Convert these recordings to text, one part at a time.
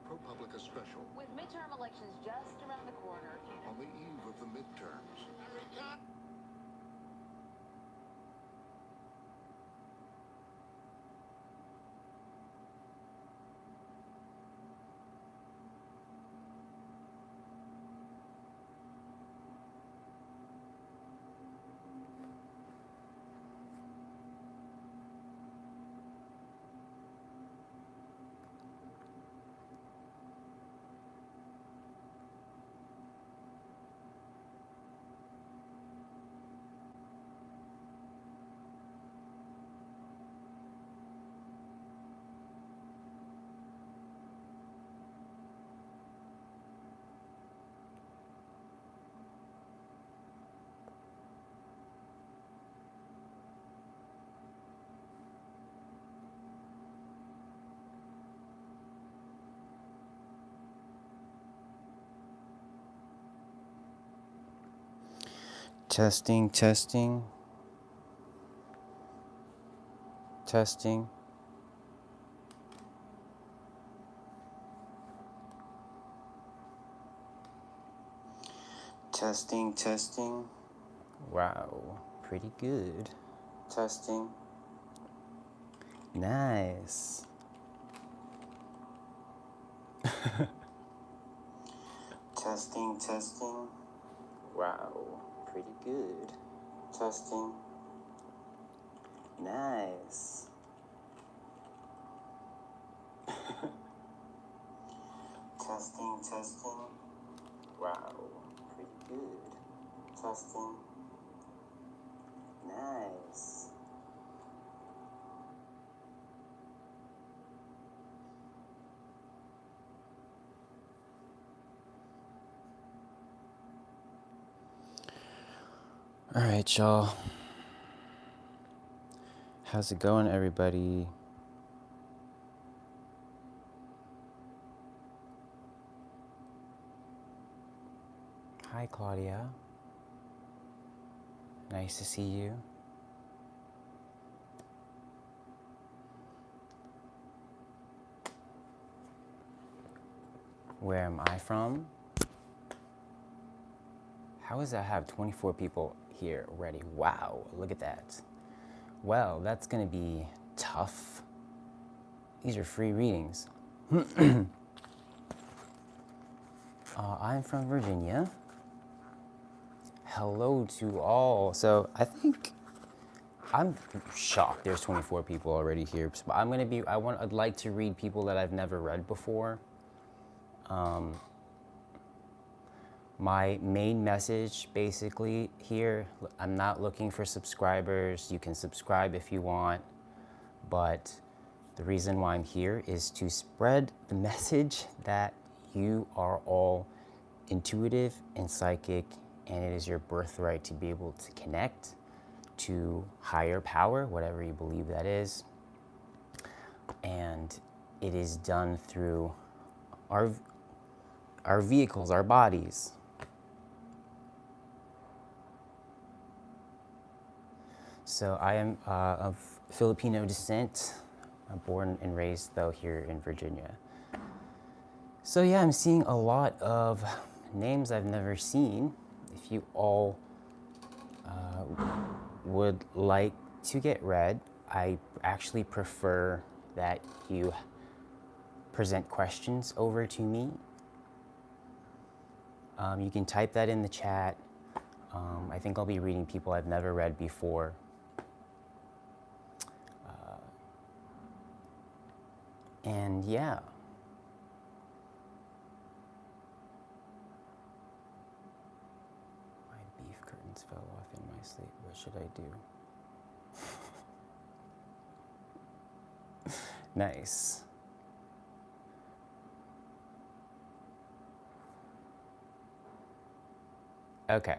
ProPublica special. With midterm elections just around the corner. On the eve of the midterms. Testing, testing, testing. Testing, testing. Wow, pretty good. Testing. Nice. Testing, testing. Wow, pretty good. Testing. Nice. Testing, testing. Wow, pretty good. Testing. Nice. All right, y'all. How's it going, everybody? Hi, Claudia. Nice to see you. Where am I from? How does that have 24 people here already? Wow, look at that. Well, that's gonna be tough. These are free readings. I'm from Virginia. Hello to all. So I think I'm shocked there's 24 people already here. But I'd like to read people that I've never read before. My main message basically here, I'm not looking for subscribers. You can subscribe if you want, but the reason why I'm here is to spread the message that you are all intuitive and psychic, and it is your birthright to be able to connect to higher power, whatever you believe that is. And it is done through our vehicles, our bodies. So I am of Filipino descent. I'm born and raised, though, here in Virginia. So yeah, I'm seeing a lot of names I've never seen. If you all would like to get read, I actually prefer that you present questions over to me. You can type that in the chat. I think I'll be reading people I've never read before. And yeah. My beef my sleep. What should I do? Nice. Okay.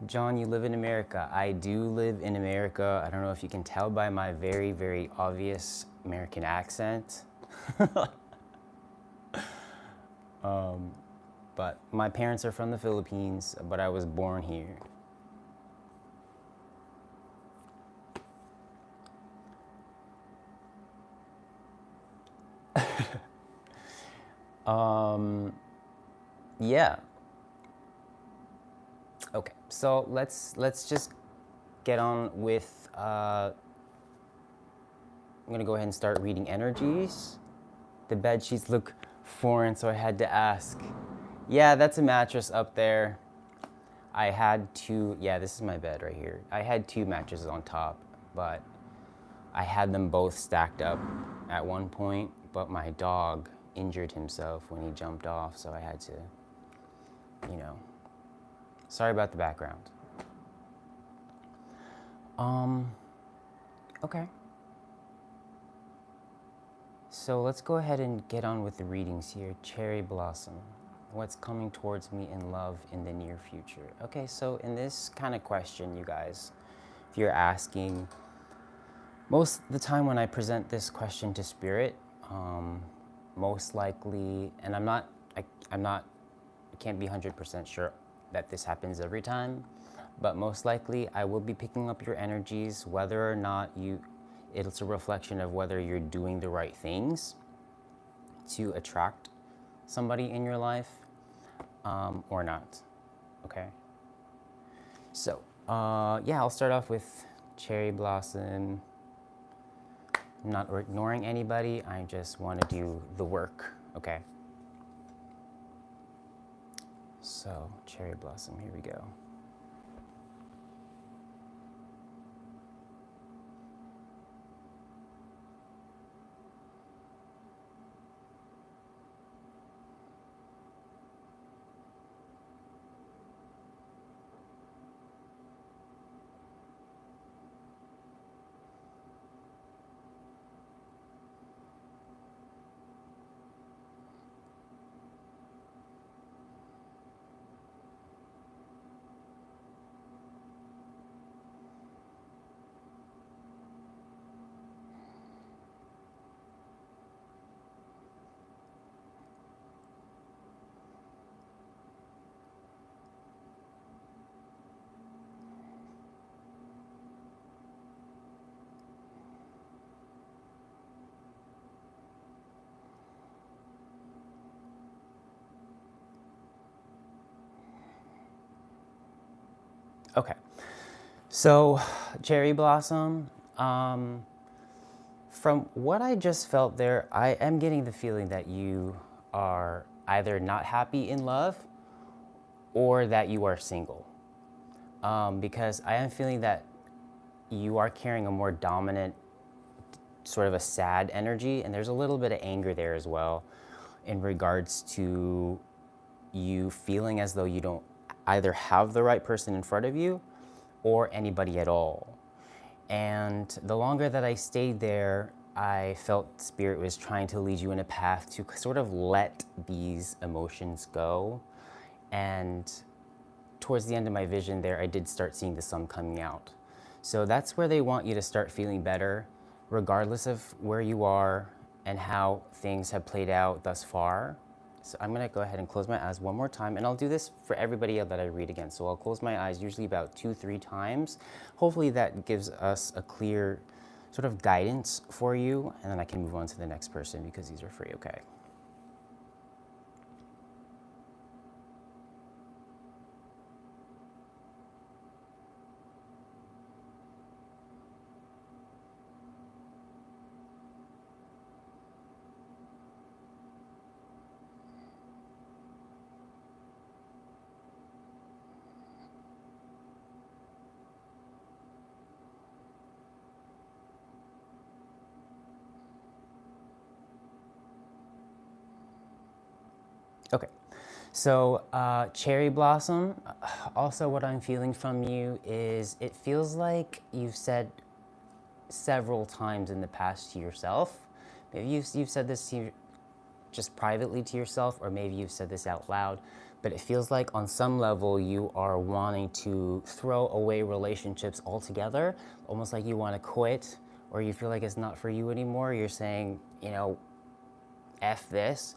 John, you live in America. I do live in America. I don't know if you can tell by my very, very obvious American accent. But my parents are from the Philippines, but I was born here. Yeah. Okay, so let's just get on with. I'm gonna go ahead and start reading energies. The bed sheets look foreign, so I had to ask. Yeah, that's a mattress up there. I had two. Yeah, this is my bed right here. I had two mattresses on top, but I had them both stacked up at one point. But my dog injured himself when he jumped off, so I had to, you know. Sorry about the background. Okay. So let's go ahead and get on with the readings here. Cherry Blossom. What's coming towards me in love in the near future? Okay, so in this kind of question, you guys, if you're asking, most of the time when I present this question to Spirit, most likely, and I can't be 100% sure that this happens every time, but most likely I will be picking up your energies, whether or not it's a reflection of whether you're doing the right things to attract somebody in your life or not, okay? So, yeah, I'll start off with Cherry Blossom. I'm not ignoring anybody, I just want to do the work, okay? So, Cherry Blossom, here we go. Okay, so Cherry Blossom, from what I just felt there, I am getting the feeling that you are either not happy in love or that you are single. Because I am feeling that you are carrying a more dominant, sort of a sad energy, and there's a little bit of anger there as well in regards to you feeling as though you don't either have the right person in front of you or anybody at all. And the longer that I stayed there, I felt Spirit was trying to lead you in a path to sort of let these emotions go. And towards the end of my vision there, I did start seeing the sun coming out. So that's where they want you to start feeling better, regardless of where you are and how things have played out thus far. So I'm gonna go ahead and close my eyes one more time, and I'll do this for everybody that I read again. So I'll close my eyes usually about 2-3 times. Hopefully that gives us a clear sort of guidance for you, and then I can move on to the next person because these are free, okay? Okay, So, cherry blossom, also what I'm feeling from you is it feels like you've said several times in the past to yourself. Maybe you've said this to just privately to yourself, or maybe you've said this out loud, but it feels like on some level you are wanting to throw away relationships altogether, almost like you want to quit, or you feel like it's not for you anymore. You're saying, you know, F this.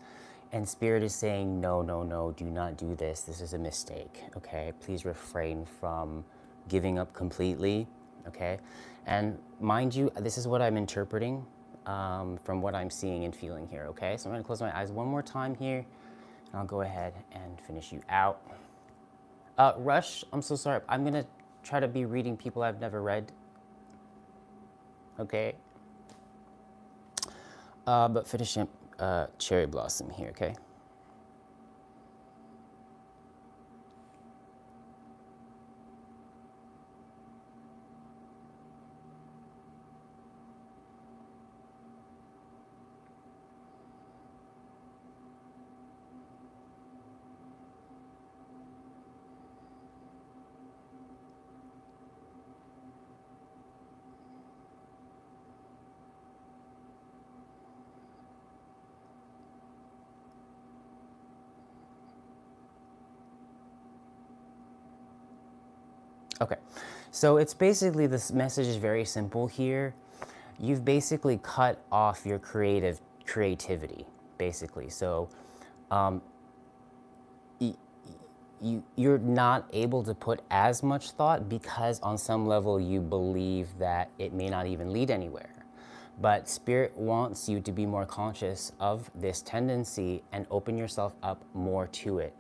And Spirit is saying, no, no, no, do not do this. This is a mistake, okay? Please refrain from giving up completely, okay? And mind you, this is what I'm interpreting from what I'm seeing and feeling here, okay? So I'm gonna close my eyes one more time here, and I'll go ahead and finish you out. Rush, I'm so sorry. I'm gonna try to be reading people I've never read, okay? But finishing cherry blossom here, okay? Okay, so it's basically, this message is very simple here. You've basically cut off your creativity, basically. So you're not able to put as much thought because on some level you believe that it may not even lead anywhere. But Spirit wants you to be more conscious of this tendency and open yourself up more to it.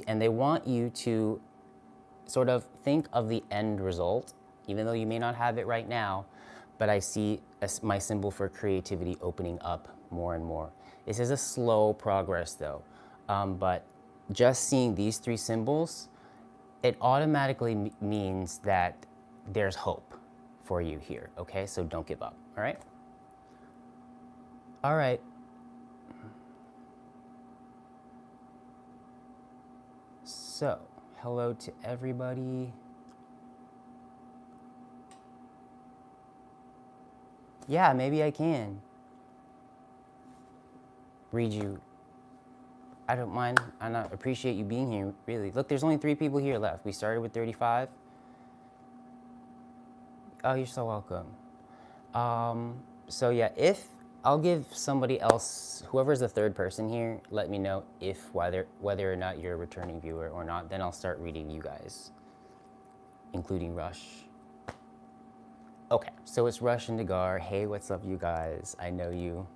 And they want you to sort of think of the end result, even though you may not have it right now, but I see my symbol for creativity opening up more and more. This is a slow progress though, but just seeing these three symbols, it automatically means that there's hope for you here, okay? So don't give up, all right? All right. So, hello to everybody. Yeah, maybe I can read you. I don't mind. I appreciate you being here, really. Look, there's only 3 people here left. We started with 35. Oh, you're so welcome. So yeah, if I'll give somebody else, whoever's the third person here, let me know if whether or not you're a returning viewer or not. Then I'll start reading you guys, including Rush. Okay, so it's Rush and Nagar. Hey, what's up, you guys? I know you.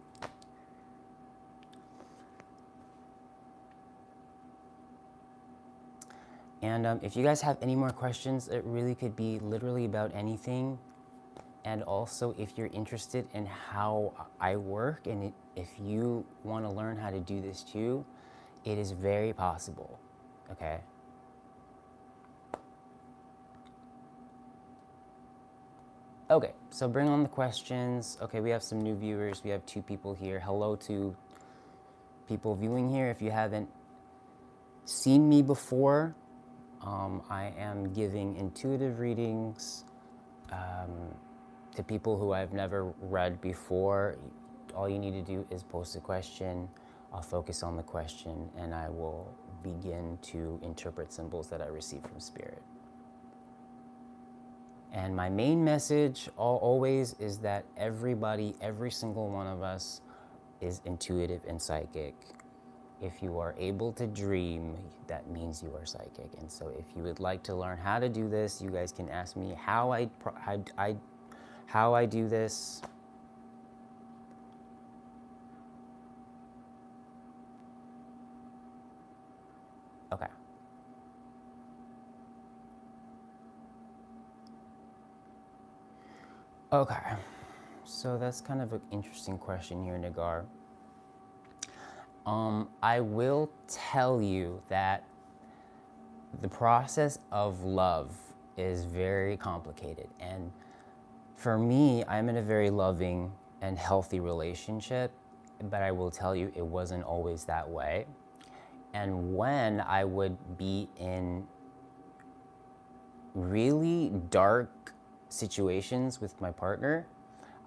And if you guys have any more questions, it really could be literally about anything. And also, if you're interested in how I work and if you want to learn how to do this too, it is very possible, okay? Okay, so bring on the questions. Okay, we have some new viewers. We have 2 people here. Hello to people viewing here. If you haven't seen me before, I am giving intuitive readings to people who I've never read before. All you need to do is post a question. I'll focus on the question and I will begin to interpret symbols that I receive from Spirit. And my main message always is that everybody, every single one of us is intuitive and psychic. If you are able to dream, that means you are psychic. And so if you would like to learn how to do this, you guys can ask me how I do this. Okay. Okay. So that's kind of an interesting question here, Nagar. I will tell you that the process of love is very complicated. And for me, I'm in a very loving and healthy relationship, but I will tell you it wasn't always that way. And when I would be in really dark situations with my partner,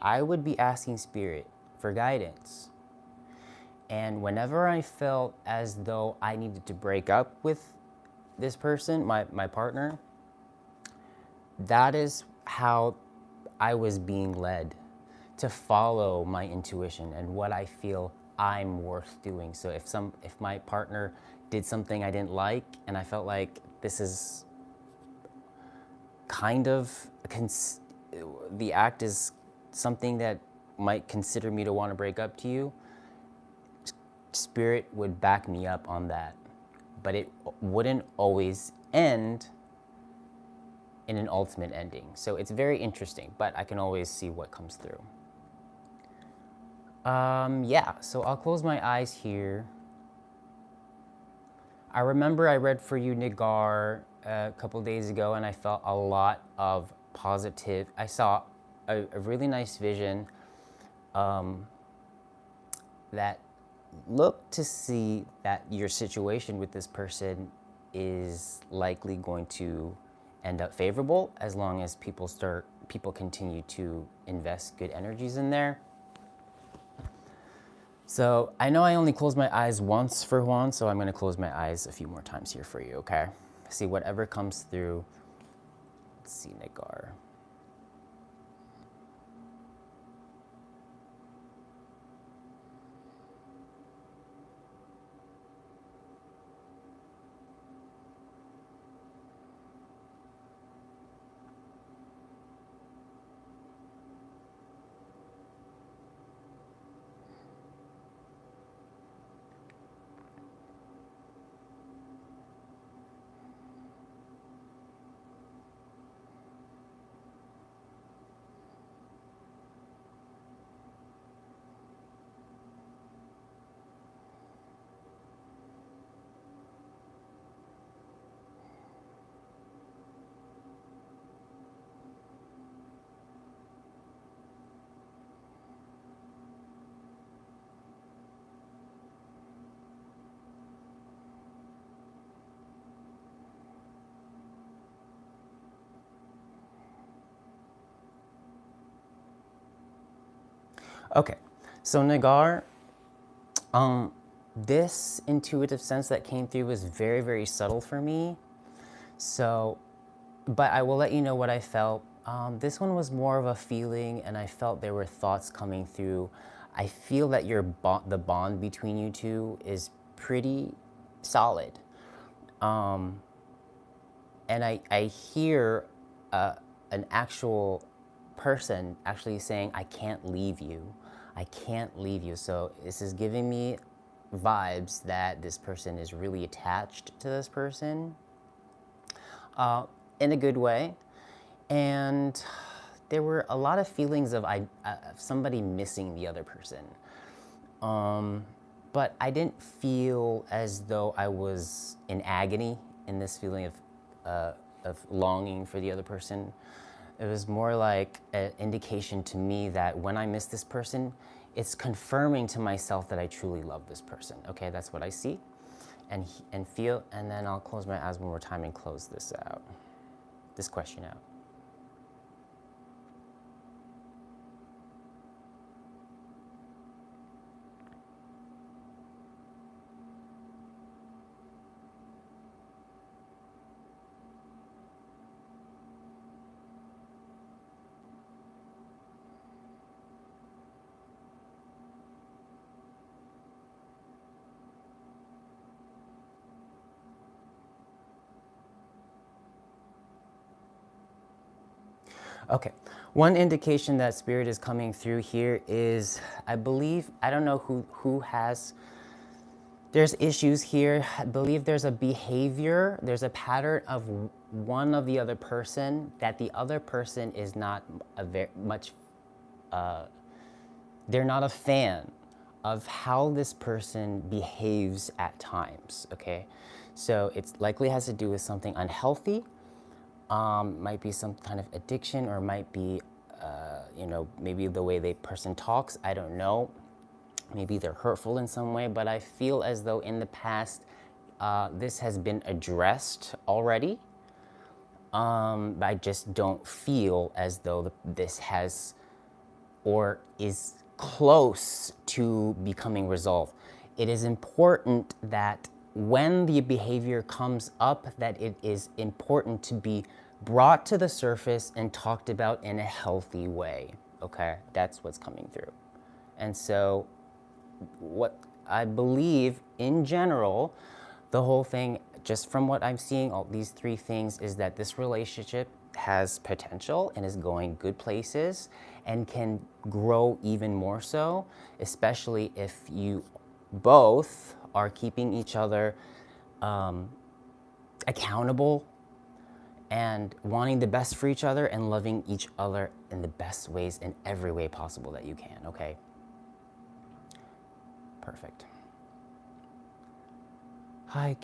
I would be asking Spirit for guidance. And whenever I felt as though I needed to break up with this person, my partner, that is how I was being led to follow my intuition and what I feel I'm worth doing. So if my partner did something I didn't like and I felt like this is kind of the act is something that might consider me to want to break up to you, Spirit would back me up on that. But it wouldn't always end in an ultimate ending. So it's very interesting, but I can always see what comes through. Yeah, so I'll close my eyes here. I remember I read for you Nagar a couple days ago, and I felt a lot of positive. I saw a really nice vision that looked to see that your situation with this person is likely going to end up favorable as long as people continue to invest good energies in there. So I know I only closed my eyes once for Juan, so I'm going to close my eyes a few more times here for you, okay? See whatever comes through. Let's see, Nagar. Okay, so Nagar, this intuitive sense that came through was very, very subtle for me. So, but I will let you know what I felt. This one was more of a feeling, and I felt there were thoughts coming through. I feel that the bond between you two is pretty solid. And I hear an actual person actually saying, I can't leave you. I can't leave you. So this is giving me vibes that this person is really attached to this person in a good way. And there were a lot of feelings of somebody missing the other person. But I didn't feel as though I was in agony in this feeling of longing for the other person. It was more like an indication to me that when I miss this person, it's confirming to myself that I truly love this person. Okay, that's what I see and feel. And then I'll close my eyes one more time and close this question out. Okay, one indication that Spirit is coming through here is, I believe, I don't know who has, there's issues here. I believe there's a behavior, there's a pattern of one of the other person that the other person is not they're not a fan of how this person behaves at times, okay? So it's likely has to do with something unhealthy. Might be some kind of addiction, or might be, maybe the way the person talks. I don't know. Maybe they're hurtful in some way, but I feel as though in the past this has been addressed already. But I just don't feel as though this has or is close to becoming resolved. It is important that when the behavior comes up, that it is important to be brought to the surface and talked about in a healthy way, okay? That's what's coming through. And so what I believe in general, the whole thing, just from what I'm seeing, all these three things, is that this relationship has potential and is going good places and can grow even more so, especially if you both are keeping each other accountable and wanting the best for each other and loving each other in the best ways in every way possible that you can, okay? Perfect. Hi,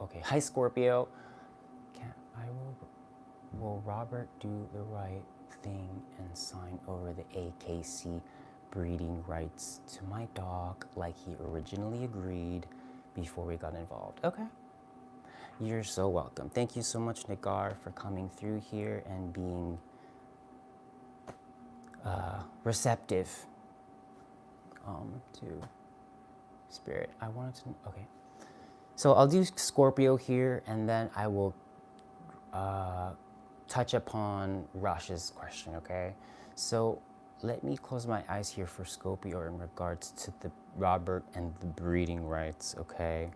okay. Hi, Scorpio. Will Robert do the right thing and sign over the AKC breeding rights to my dog like he originally agreed before we got involved? Okay. You're so welcome. Thank you so much, Nagar, for coming through here and being receptive to spirit. I wanted to, okay. So I'll do Scorpio here, and then I will touch upon Rush's question, okay? So let me close my eyes here for Scorpio in regards to the Robert and the breeding rights, okay?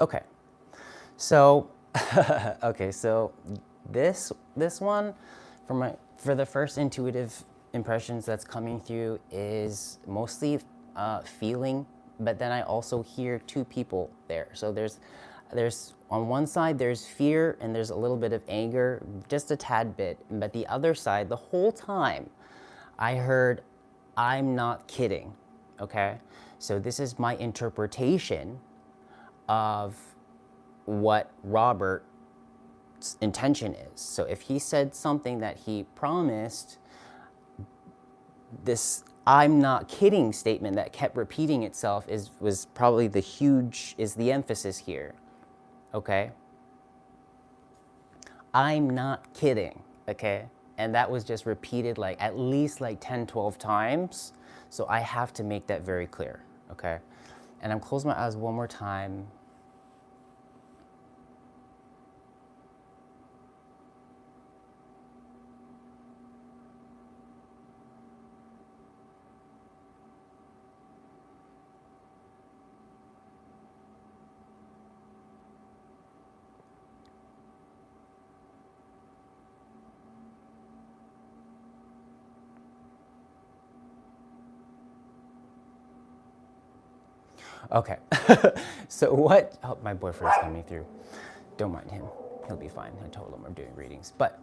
Okay, so okay, so this one for the first intuitive impressions that's coming through is mostly feeling, but then I also hear two people there. So there's on one side there's fear and there's a little bit of anger, just a tad bit, but the other side, the whole time, I heard, "I'm not kidding." Okay, so this is my interpretation of what Robert's intention is. So if he said something that he promised, this "I'm not kidding" statement that kept repeating itself was probably the emphasis here. Okay? I'm not kidding, okay? And that was just repeated like at least like 10, 12 times. So I have to make that very clear, okay? And I'm closing my eyes one more time. Okay, so oh, my boyfriend's coming through. Don't mind him, he'll be fine. I told him I'm doing readings. But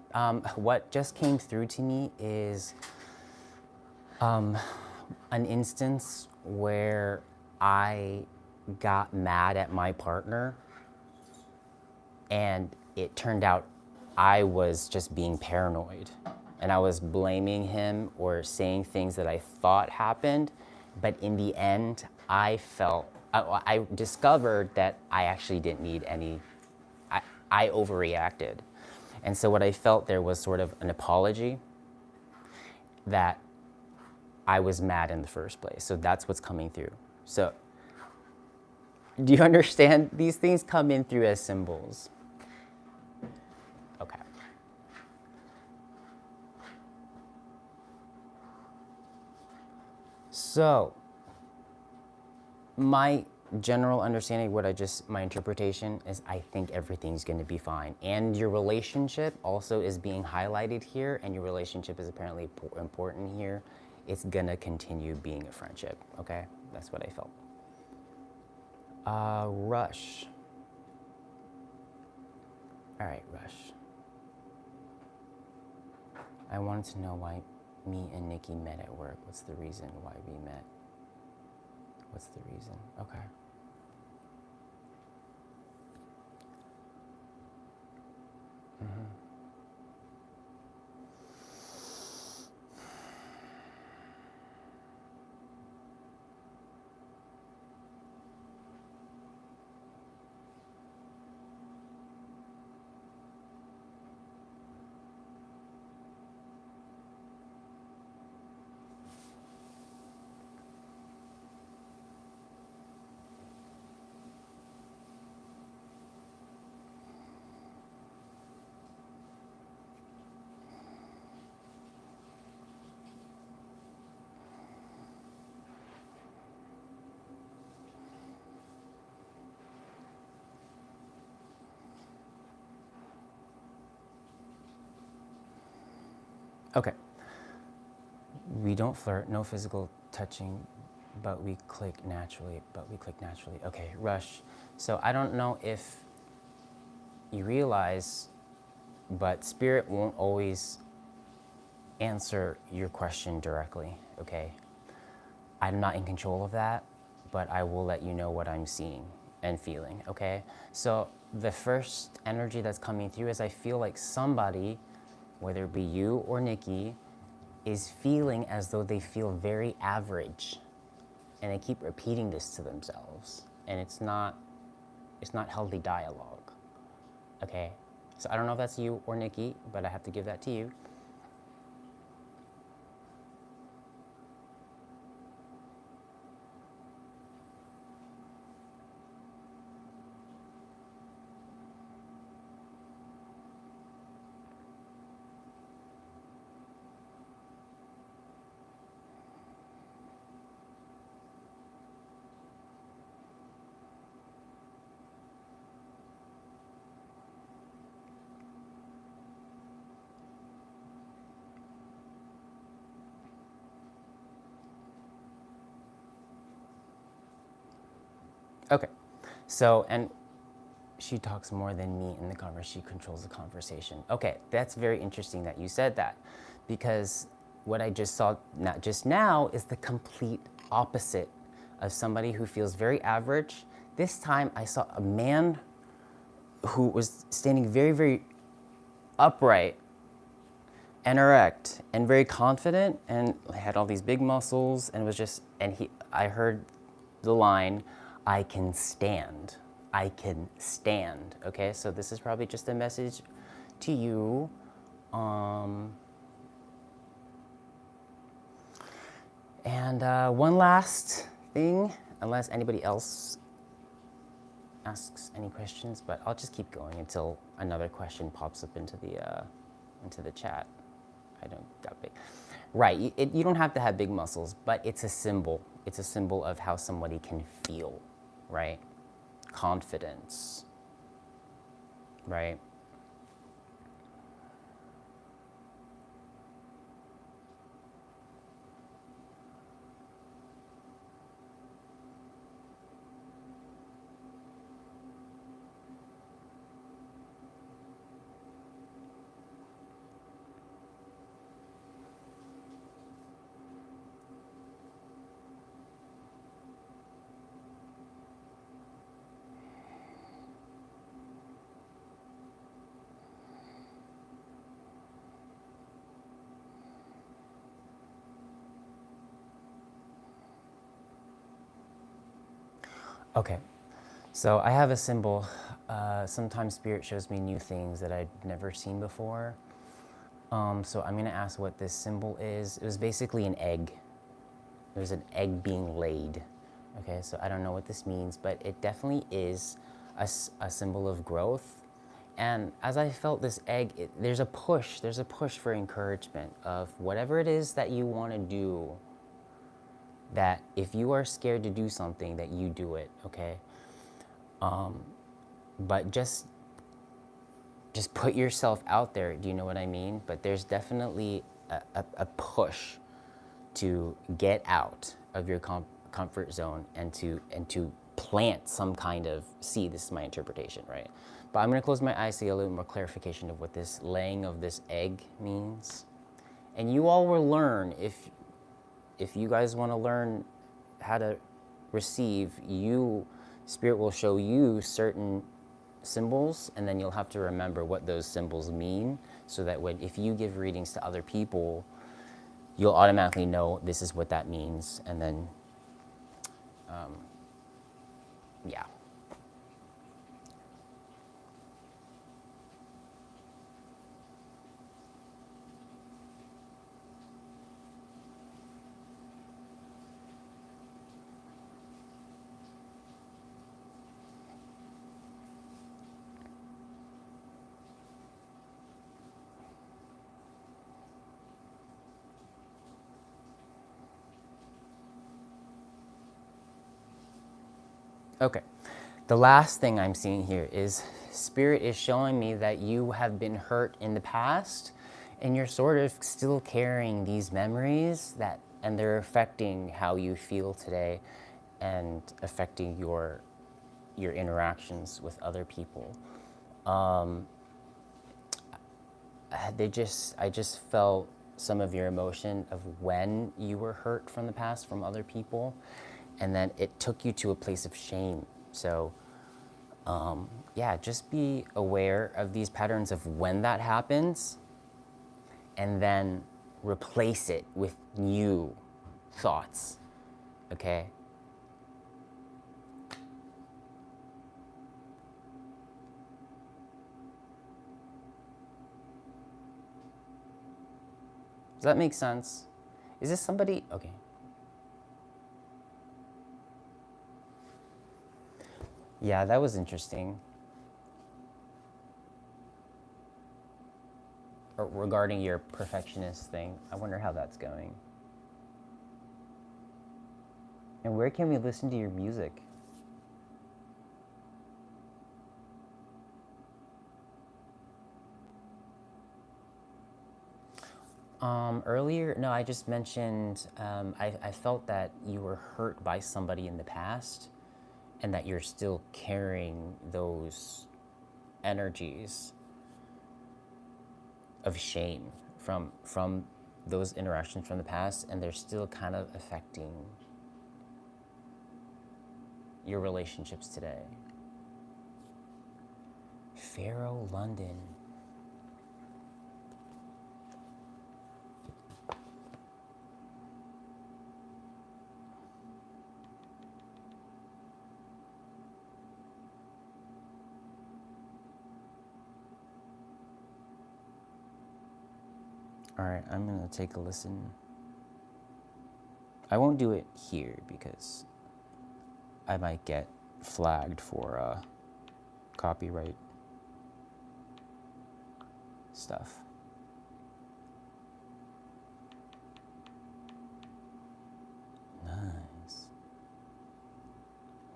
what just came through to me is an instance where I got mad at my partner and it turned out I was just being paranoid and I was blaming him or saying things that I thought happened, but in the end, I discovered that I actually didn't need any, I overreacted. And so what I felt there was sort of an apology. that I was mad in the first place. So that's what's coming through. So do you understand? These things come in through as symbols. Okay. So my general understanding, my interpretation is I think everything's going to be fine. And your relationship also is being highlighted here, and your relationship is apparently important here. It's going to continue being a friendship, okay? That's what I felt. Rush. All right, Rush. I wanted to know why me and Nikki met at work. What's the reason why we met? What's the reason? Okay. Okay. We don't flirt, no physical touching, but we click naturally, Okay, Rush. So I don't know if you realize, but Spirit won't always answer your question directly, okay? I'm not in control of that, but I will let you know what I'm seeing and feeling, okay? So the first energy that's coming through is I feel like somebody, whether it be you or Nikki, is feeling as though they feel very average. And they keep repeating this to themselves. And it's not healthy dialogue. Okay? So I don't know if that's you or Nikki, but I have to give that to you. Okay. So, and she talks more than me in the conversation. She controls the conversation. Okay, that's very interesting that you said that, because what I just saw just now is the complete opposite of somebody who feels very average. This time I saw a man who was standing very, very upright and erect and very confident and had all these big muscles and was just, I heard the line, I can stand. I can stand. Okay, so this is probably just a message to you. And one last thing, unless anybody else asks any questions, but I'll just keep going until another question pops up into the chat. I don't got big. Right, you don't have to have big muscles, but it's a symbol. It's a symbol of how somebody can feel, right? Confidence, right? Okay, so I have a symbol. Sometimes Spirit shows me new things that I've never seen before. So I'm gonna ask what this symbol is. It was basically an egg. There's an egg being laid. Okay, so I don't know what this means, but it definitely is a symbol of growth. And as I felt this egg, there's a push for encouragement of whatever it is that you want to do, that if you are scared to do something, that you do it, okay? But just put yourself out there, do you know what I mean? But there's definitely a push to get out of your comfort zone and to plant some kind of seed. This is my interpretation, right? But I'm gonna close my eyes to get a little more clarification of what this laying of this egg means. And you all will learn, if you guys wanna learn how to receive, Spirit will show you certain symbols, and then you'll have to remember what those symbols mean, so that if you give readings to other people, you'll automatically know this is what that means, and then, yeah. Okay, the last thing I'm seeing here is Spirit is showing me that you have been hurt in the past, and you're sort of still carrying these memories and they're affecting how you feel today and affecting your interactions with other people. I just felt some of your emotion of when you were hurt from the past from other people, and then it took you to a place of shame. So yeah, just be aware of these patterns of when that happens, and then replace it with new thoughts, okay? Does that make sense? Is this somebody? Okay. Yeah, that was interesting. Regarding your perfectionist thing, I wonder how that's going. And where can we listen to your music? Earlier, no, I just mentioned I felt that you were hurt by somebody in the past, and that you're still carrying those energies of shame from those interactions from the past, and they're still kind of affecting your relationships today. Pharaoh London. All right, I'm gonna take a listen. I won't do it here because I might get flagged for copyright stuff. Nice.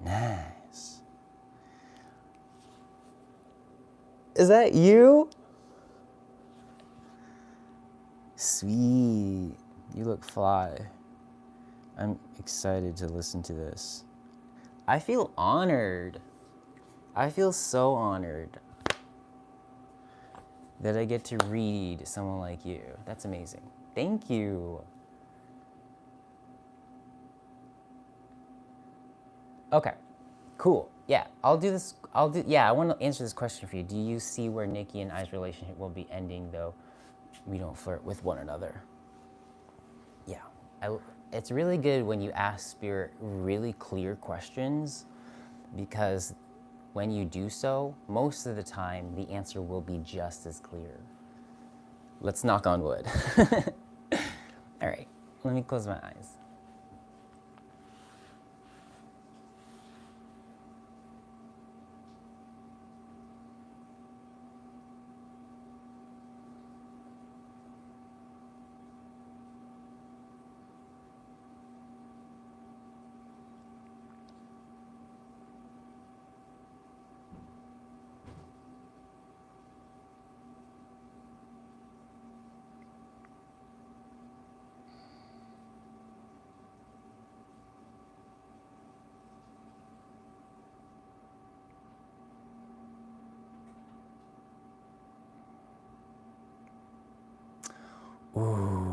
Nice. Is that you? Sweet. You look fly. I'm excited to listen to this. I feel honored. I feel so honored that I get to read someone like you. That's amazing. Thank you. Okay, cool. Yeah, I'll do this. Yeah, I want to answer this question for you. Do you see where Nikki and I's relationship will be ending, though we don't flirt with one another? Yeah, it's really good when you ask Spirit really clear questions, because when you do so, most of the time the answer will be just as clear. let's knock on wood. All right, let me close my eyes. Ooh.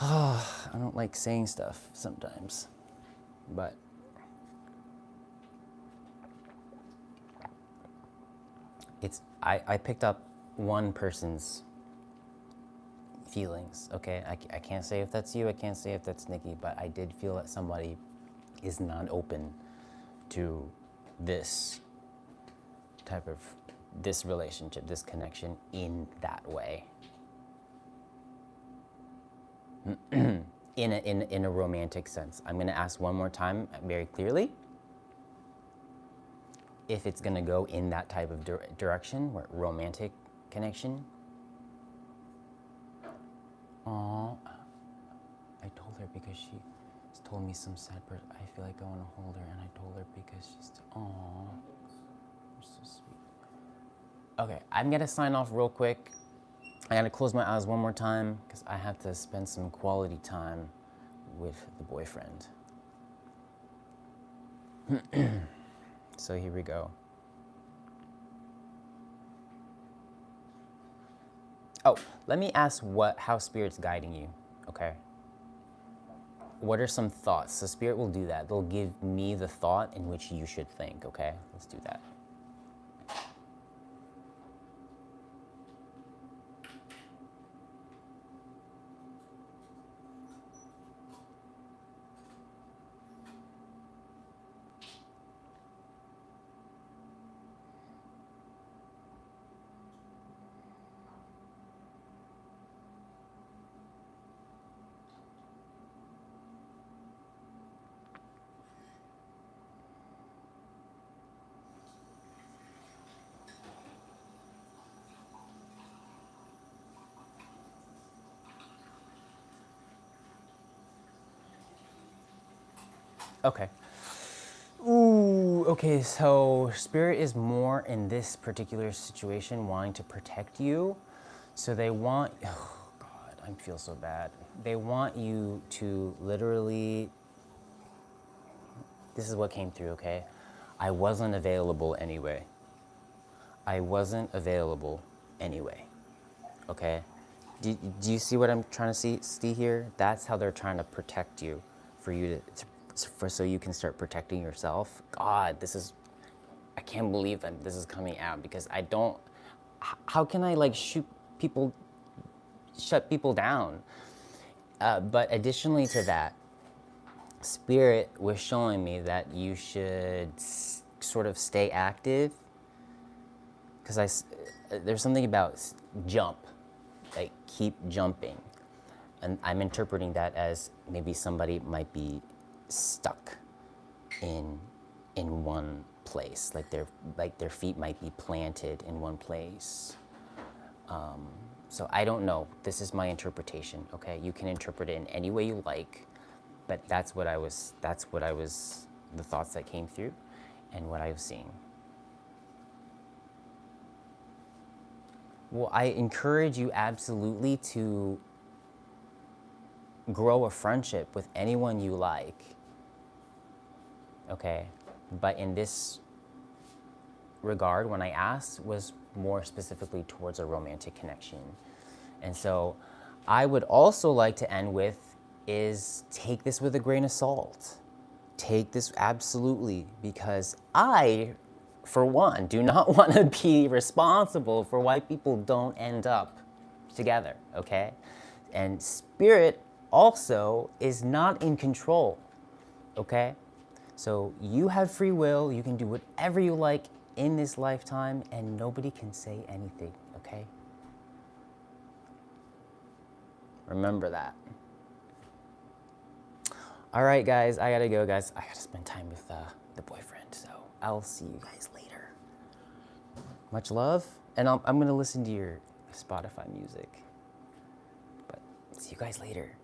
I don't like saying stuff sometimes, but I picked up one person's feelings, okay? I can't say if that's you, I can't say if that's Nikki, but I did feel that somebody is not open to this type of, this relationship, this connection in that way. in a romantic sense. I'm gonna ask one more time very clearly if it's gonna go in that type of direction, where romantic connection. Aww, I told her because she told me some sad part. I feel like I want to hold her, and I told her because she's, aww, you're so sweet. Okay, I'm gonna sign off real quick. I gotta close my eyes one more time because I have to spend some quality time with the boyfriend. So here we go. Oh, let me ask how Spirit's guiding you, okay? What are some thoughts? So Spirit will do that. They'll give me the thought in which you should think, okay? Let's do that. Okay. Ooh, okay, so Spirit is more in this particular situation wanting to protect you. So they want, oh God, I feel so bad. They want you to literally, this is what came through, okay? I wasn't available anyway. I wasn't available anyway, okay? Do you see what I'm trying to see here? That's how they're trying to protect you, for you so you can start protecting yourself. God, I can't believe that this is coming out, because I don't, how can I like shut people down? But additionally to that, Spirit was showing me that you should sort of stay active, because there's something about jump, like keep jumping. And I'm interpreting that as maybe somebody might be stuck in one place, like their feet might be planted in one place. So I don't know. This is my interpretation. Okay, you can interpret it in any way you like, but that's what I was. The thoughts that came through, and what I was seeing. Well, I encourage you absolutely to grow a friendship with anyone you like. Okay, but in this regard, when I asked, was more specifically towards a romantic connection. And so I would also like to end with is take this with a grain of salt. Take this absolutely, because I, for one, do not want to be responsible for why people don't end up together, okay? And Spirit also is not in control, okay? So you have free will. You can do whatever you like in this lifetime, and nobody can say anything, okay? Remember that. All right, guys, I gotta go, guys. I gotta spend time with the boyfriend, so I'll see you guys later. Much love, and I'm gonna listen to your Spotify music. But see you guys later.